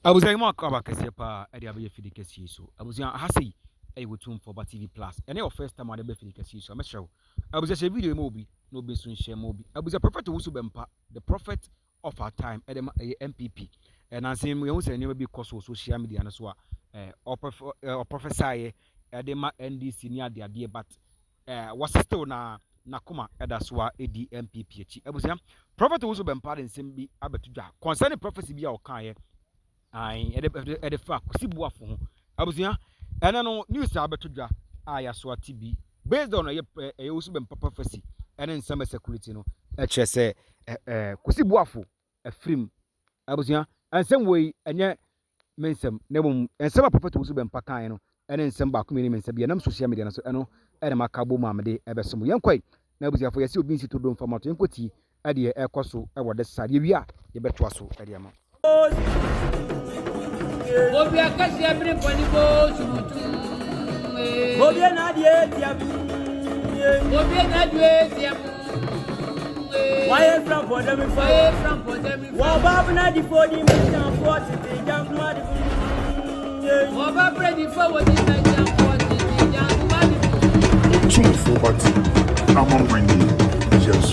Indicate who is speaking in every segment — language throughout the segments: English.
Speaker 1: I was saying more about Casepa at the Abbey Fidicasi. So I was young Hassy, a would tune for TV Plus. And your first time on the Befidicasi. So I'm sure I was just a video movie, no business share movie. I was a prophet who Bempa, the prophet of our time, at the MPP. And I say, we also never be cause of social media and so or prophesy at the NDC near the idea, but was still na Nakuma Edaswa AD MPP. I was young prophet who Bempa and Simbi Abatuja concerning prophecy be our kind. At the fact, Kusi Boafo. I was here, and I know news Abatuja, I saw TB, based on a OWUSU prophecy, and then some security, no, say, Kusi Boafo, a film. I was here, and some way, and yet, Mensem, Nebum, and some prophet OWUSU Pakano, and then some back community, and I'm social media, so I know, and my cabo mamma de Ebersum, young quite. Now, was for your still being to do from out inquiry, at the air coso, I was the side, you are, you bet was so, at the amount.
Speaker 2: Obia kasi every funny go subutu.
Speaker 3: Obia na die tiabu.
Speaker 2: Obia na die tiabu.
Speaker 3: Why from for them for?
Speaker 2: Why from for them?
Speaker 3: Wa baba na di for di me jam for ti jam ma di.
Speaker 2: Wa baba ready for what is na jam for ti jam ma di.
Speaker 4: Too for but I'm on windy. Yes.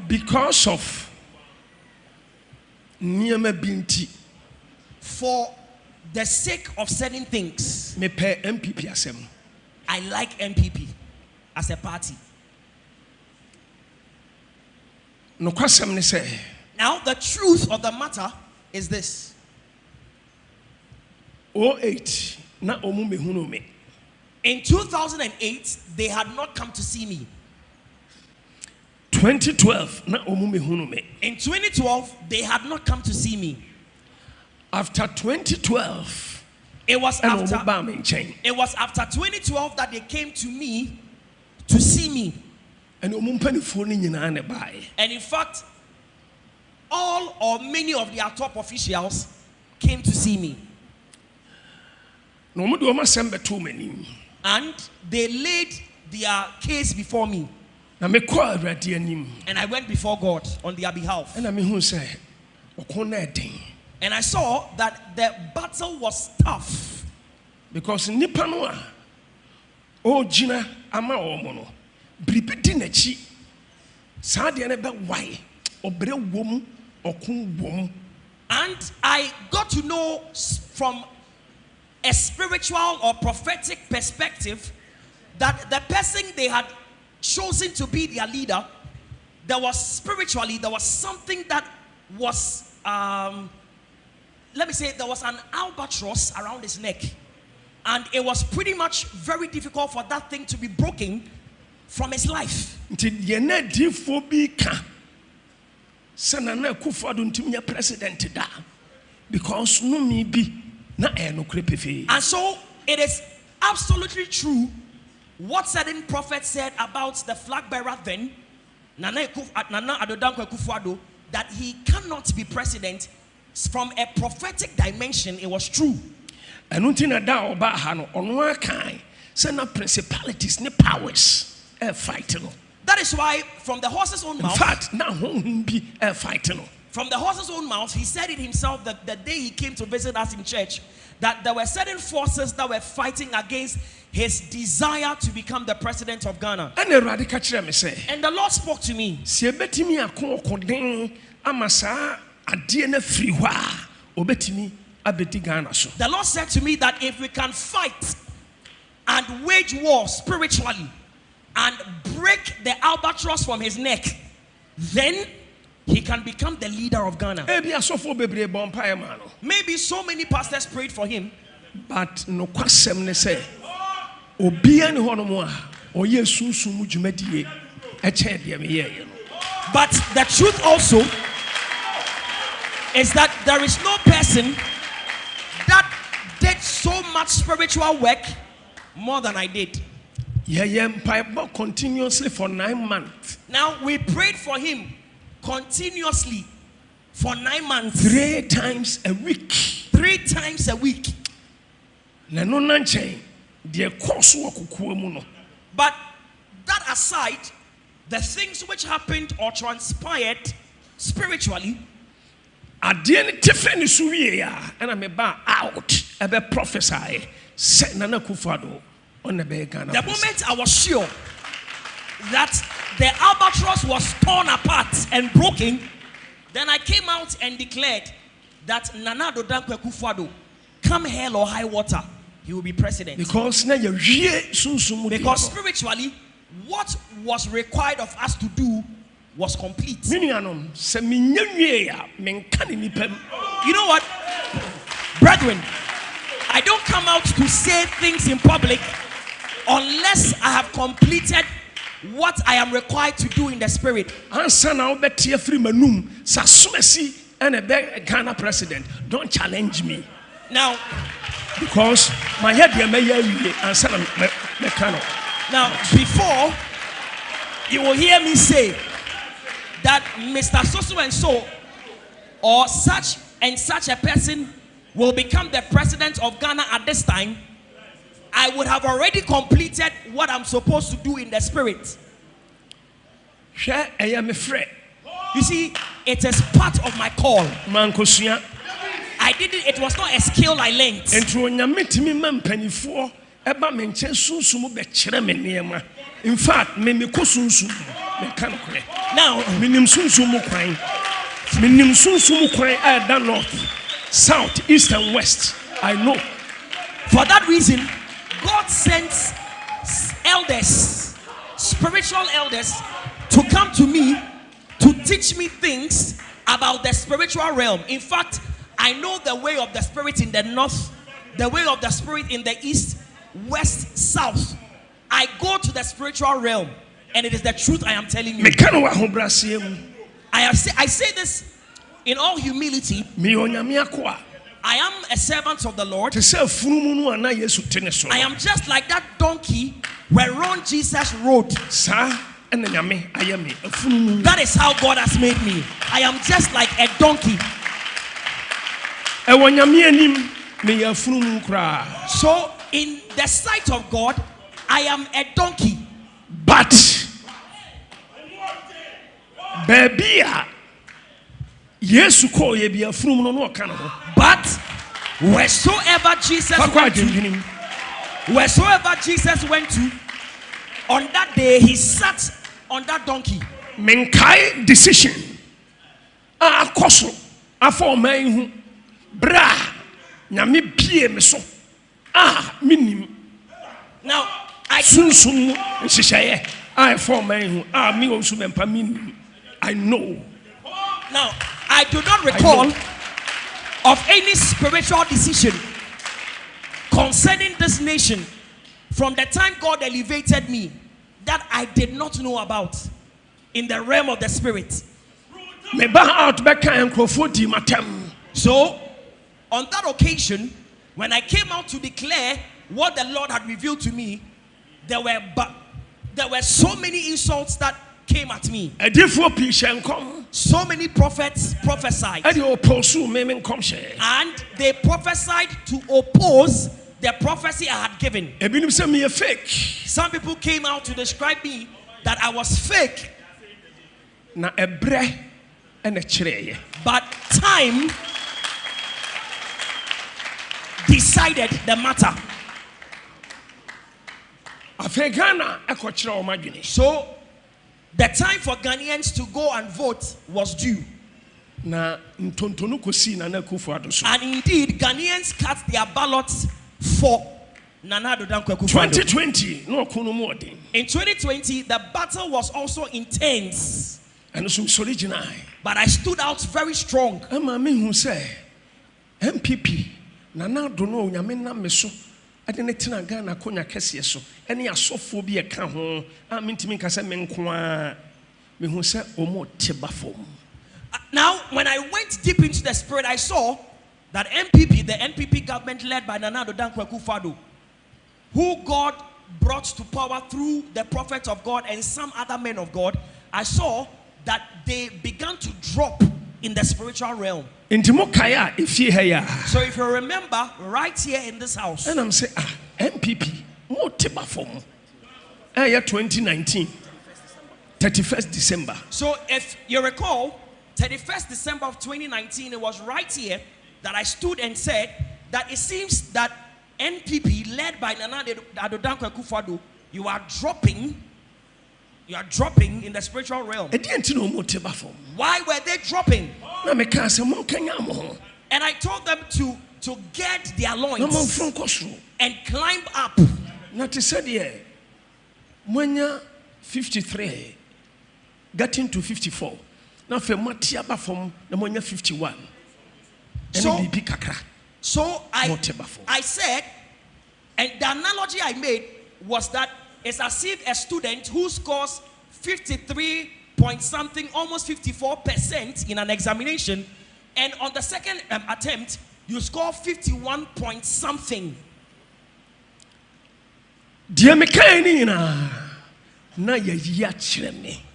Speaker 4: Because of Niama Binti,
Speaker 5: for the sake of certain things,
Speaker 4: me pay MPP Asem.
Speaker 5: I like MPP as a party.
Speaker 4: No question me say.
Speaker 5: Now the truth of the matter is this:
Speaker 4: 08 na omu me hunu me.
Speaker 5: In 2008, they had not come to see me.
Speaker 4: 2012 na omu me hunu me.
Speaker 5: In 2012, they had not come to see me.
Speaker 4: After 2012,
Speaker 5: it was after 2012 that they came to me to see me.
Speaker 4: And in
Speaker 5: fact, all or many of their top officials came to see me. And they laid their case before me. And I went before God on their behalf. And I saw that the battle was tough.
Speaker 4: Because Nipanoa, oh Gina, Ama Omono, Bripeti Nechi, Sadianeba Wai, Obre Wom, Okun Wom.
Speaker 5: And I got to know from a spiritual or prophetic perspective that the person they had chosen to be their leader, there was something that was let me say, there was an albatross around his neck, and it was pretty much very difficult for that thing to be broken from his life.
Speaker 4: President da because no me be na
Speaker 5: and so it is absolutely true what certain prophets said about the flag bearer then, Nana Addo Dankwa, that he cannot be president. From a prophetic dimension, it was true.
Speaker 4: And until now, on one kind, send principalities, ne powers, fighting.
Speaker 5: That is why, from the horse's own mouth,
Speaker 4: in fact, now be fighting.
Speaker 5: From the horse's own mouth, he said it himself that the day he came to visit us in church, that there were certain forces that were fighting against his desire to become the president of Ghana. And the Lord spoke to me. The Lord said to me that if we can fight and wage war spiritually and break the albatross from his neck, then he can become the leader of Ghana. Maybe so many pastors prayed for him,
Speaker 4: but no question say but
Speaker 5: the truth also is that there is no person that did so much spiritual work more than I did.
Speaker 4: Continuously for 9 months.
Speaker 5: Now we prayed for him continuously for 9 months.
Speaker 4: 3 times a week.
Speaker 5: 3 times a week. But that aside, the things which happened or transpired spiritually,
Speaker 4: adeɛ ne tefe ne so wie ya ɛna me ba out ɛbɛ prophesy sɛ Nana Akufo-Addo ɔna bɛyɛ Ghana.
Speaker 5: The moment I was sure that the albatross was torn apart and broken, then I came out and declared that Nana Akufo-Addo, come hell or high water, he will be president.
Speaker 4: Because na yɛ wie sunsun mu.
Speaker 5: Because spiritually, what was required of us to do was complete.
Speaker 4: Me nuanom sɛ menyɛ wie ya menka ne nipa mu.
Speaker 5: You know what, brethren, I don't come out to say things in public unless I have completed what I am required to do in the spirit.
Speaker 4: Ansa na wobɛte afiri manum sa somasi ɛna ɛbɛ Ghana president. Don't challenge me.
Speaker 5: Now,
Speaker 4: because my head mɛyɛ awie ansa na mɛka no.
Speaker 5: Now, before you will hear me say that Mr. So and so or such and such a person will become the president of Ghana at this time, I would have already completed what I'm supposed to do in the spirit. You see, it is part of my call. I didn't, it was not a skill I learned.
Speaker 4: In fact, now, north, south, east, and west. I know.
Speaker 5: For that reason, God sends elders, spiritual elders, to come to me to teach me things about the spiritual realm. In fact, I know the way of the spirit in the north, the way of the spirit in the east, west, south. I go to the spiritual realm, and it is the truth I am telling you. I say this in all humility. I am a servant of the Lord. I am just like that donkey whereon Jesus rode. That is how God has made me. I am just like a donkey. So in the sight of God, I am a donkey.
Speaker 4: But baby, yes,
Speaker 5: but wheresoever Jesus went to, on that day he sat on that donkey.
Speaker 4: Menkai decision. Koso afọ man hu bra nyame pie me so. Minim.
Speaker 5: Now I
Speaker 4: sunsun nhyehyeye for man hu me OWUSU mempa minim. I know.
Speaker 5: Now I do not recall of any spiritual decision concerning this nation from the time God elevated me that I did not know about in the realm of the spirit. So on that occasion, when I came out to declare what the Lord had revealed to me, there were so many insults that came at me. So many prophets prophesied, and they prophesied to oppose the prophecy I had given. Some people came out to describe me that I was fake. But time decided the matter. So the time for Ghanaians to go and vote was due. And indeed, Ghanaians cast their ballots for Nana Akufo-Addo.
Speaker 4: 2020.
Speaker 5: In 2020, the battle was also intense. But I stood out very strong.
Speaker 4: MPP Nana Dono Yamena Meso. I didn't tell Ghana Konya Kessiaso. Any asophobia can home. I mean to me, Casamen me who said, Omo Tibafo.
Speaker 5: Now, when I went deep into the spirit, I saw that MPP, the NPP government led by Nana Akufo-Addo, who God brought to power through the prophet of God and some other men of God, I saw that they began to drop in the spiritual realm. So if you remember, right here in this house,
Speaker 4: and I'm saying, MPP, more Tibafo. 2019, 31st December.
Speaker 5: So if you recall, 31st December of 2019, it was right here that I stood and said that it seems that NPP, led by Nana Addo Dankwa Akufo-Addo, you are dropping in the spiritual realm. Why were they dropping? And I told them to get their loins and climb up.
Speaker 4: Not to say, when you're 53, getting to 54. Now, for Matiaba from the when you're 51.
Speaker 5: So I said, and the analogy I made was that it's as if a student who scores 53 point something, almost 54% in an examination, and on the second attempt, you score 51 point something.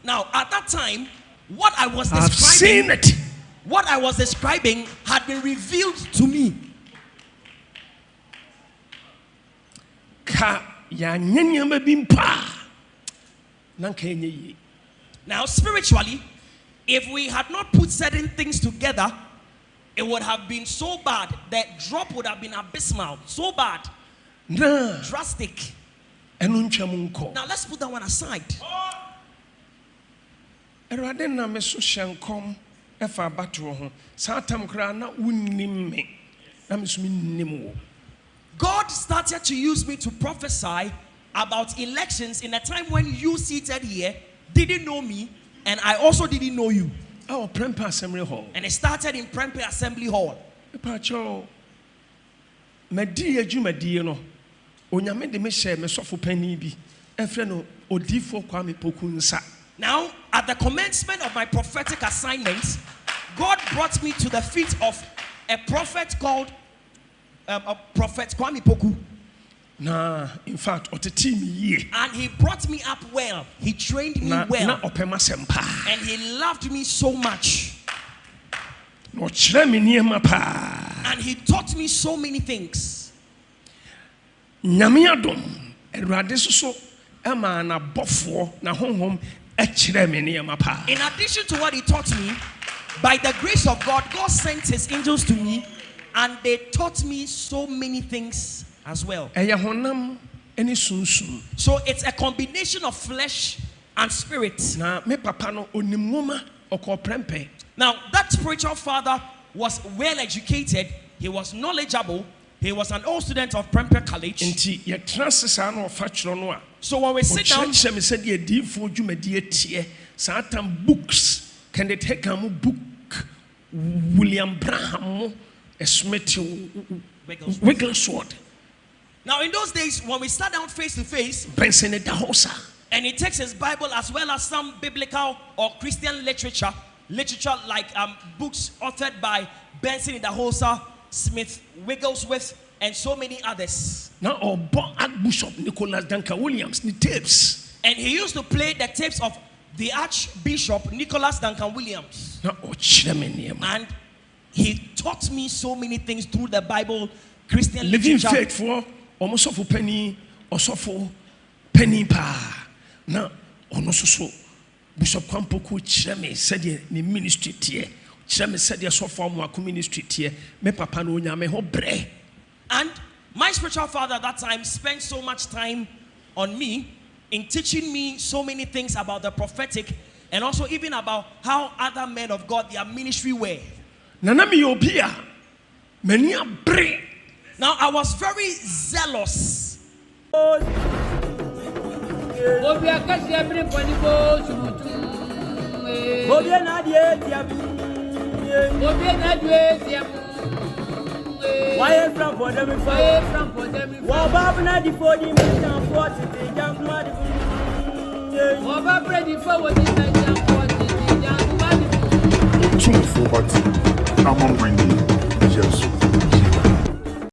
Speaker 4: Now, at
Speaker 5: that time, what I was describing had been revealed to me. Now, spiritually, if we had not put certain things together, it would have been so bad. The drop would have been abysmal. So bad. Drastic. Now, let's put that one aside. God started to use me to prophesy about elections in a time when you seated here didn't know me, and I also didn't know you.
Speaker 4: Oh, Prempe Assembly Hall.
Speaker 5: And it started in Prempe Assembly Hall. Now, at the commencement of my prophetic assignment, God brought me to the feet of a prophet called Prophet Kwame Poku.
Speaker 4: Nah, in fact,
Speaker 5: and he brought me up well. He trained me well. And he loved me so much. And he taught me so many things. In addition to what he taught me, by the grace of God, God sent his angels to me, and they taught me so many things as well. So it's a combination of flesh and spirit. Now, that spiritual father was well educated, he was knowledgeable, he was an old student of Prempe College. So when we sit down,
Speaker 4: books can they take a book William Braham Smith Wigglesworth.
Speaker 5: Now, in those days, when we sat down face to face, and he takes his Bible as well as some biblical or Christian literature like books authored by Benson Idahosa, Smith Wigglesworth, and so many others.
Speaker 4: Now, Archbishop Nicholas Duncan Williams, the tapes.
Speaker 5: And he used to play the tapes of the Archbishop Nicholas Duncan Williams. And he taught me so many things through the Bible, Christian
Speaker 4: living
Speaker 5: literature.
Speaker 4: Faithful, almost of penny, or so for penny pa. Now, so Bishop Kwampoku Cheme said the ministry tier. Cheme said the so far more ministry tier. Me papa no nyame ho bre.
Speaker 5: And my spiritual father at that time spent so much time on me in teaching me so many things about the prophetic, and also even about how other men of God, their ministry were.
Speaker 4: Nana mi obia many a bre.
Speaker 5: Now I was very zealous.
Speaker 3: Why from for them? KWABENA the 40 million and 40 young man.
Speaker 2: Ready for what is that young boy?
Speaker 6: Two for what I'm bringing. Yes.